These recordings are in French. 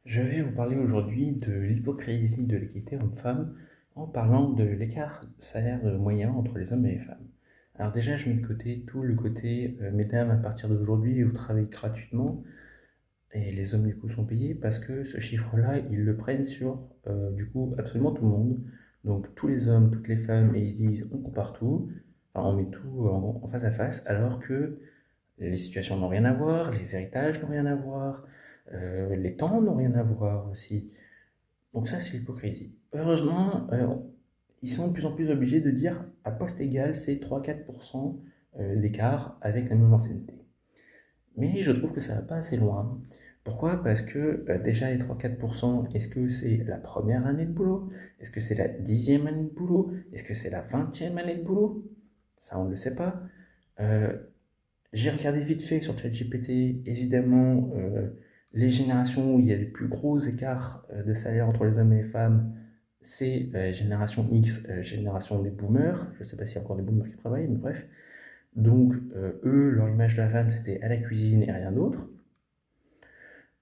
Je vais vous parler aujourd'hui de l'hypocrisie de l'égalité homme-femme en parlant de l'écart salaire moyen entre les hommes et les femmes. Alors déjà, je mets de côté tout le côté mesdames, à partir d'aujourd'hui, vous travaillez gratuitement et les hommes du coup sont payés parce que ce chiffre-là, ils le prennent sur du coup absolument tout le monde. Donc tous les hommes, toutes les femmes, et ils se disent on compare tout, enfin, on met tout en face à face, alors que les situations n'ont rien à voir, les héritages n'ont rien à voir, les temps n'ont rien à voir aussi. Donc ça, c'est l'hypocrisie. Heureusement, ils sont de plus en plus obligés de dire à poste égal, c'est 3-4% d'écart avec la même ancienneté. Mais je trouve que ça va pas assez loin. Pourquoi? Parce que déjà les 3-4%, est-ce que c'est la première année de boulot? Est-ce que c'est la 10e année de boulot? Est-ce que c'est la 20e année de boulot? Ça, on ne le sait pas. Euh, j'ai regardé vite fait sur ChatGPT, évidemment, les générations où il y a les plus gros écarts de salaire entre les hommes et les femmes, c'est génération X, génération des boomers. Je ne sais pas s'il y a encore des boomers qui travaillent, mais bref. Donc, eux, leur image de la femme, c'était à la cuisine et rien d'autre.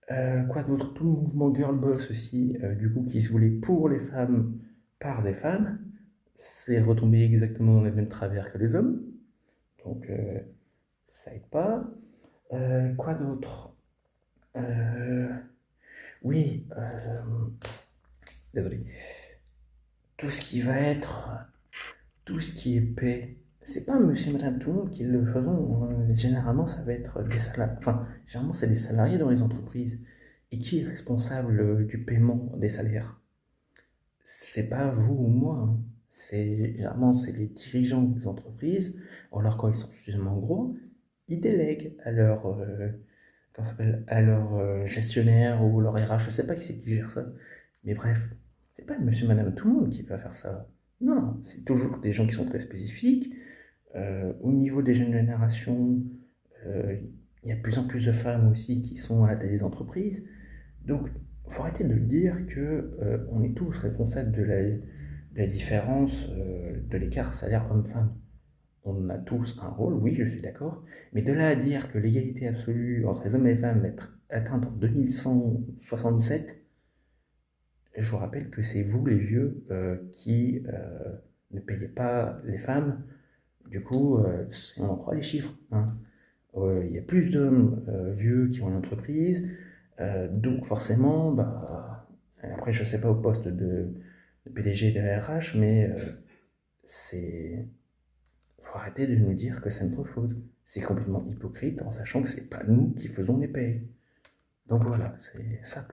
Quoi d'autre? Tout le mouvement girl boss aussi, du coup, qui se voulait pour les femmes, par des femmes, c'est retombé exactement dans les mêmes travers que les hommes. Donc, ça aide pas. Quoi d'autre? Euh, oui, désolé. Tout ce qui va être, tout ce qui est paix, c'est pas monsieur et madame tout le monde qui le feront. Généralement, ça va être des salariés. Enfin, généralement, c'est des salariés dans les entreprises. Et qui est responsable du paiement des salaires? C'est pas vous ou moi, hein. Généralement, c'est les dirigeants des entreprises. Alors, quand ils sont suffisamment gros, ils délèguent à leur, comment ça s'appelle, à leur gestionnaire ou leur RH, je sais pas qui c'est qui gère ça. Mais bref, c'est pas monsieur, madame, tout le monde qui va faire ça. Non, c'est toujours des gens qui sont très spécifiques. Au niveau des jeunes générations, euh, il y a de plus en plus de femmes aussi qui sont à la tête des entreprises. Donc, il faut arrêter de dire que on est tous responsables de la différence, de l'écart salaire homme-femme. On a tous un rôle, oui, je suis d'accord, mais de là à dire que l'égalité absolue entre les hommes et les femmes va être atteinte en 2167, je vous rappelle que c'est vous, les vieux, qui ne payez pas les femmes. Du coup, si on en croit les chiffres, hein. Il y a plus d'hommes vieux qui ont une entreprise, donc forcément, bah, après je sais pas au poste de PDG et de RH, mais c'est faut arrêter de nous dire que c'est notre faute. C'est complètement hypocrite en sachant que c'est pas nous qui faisons les payes. Donc voilà, c'est ça.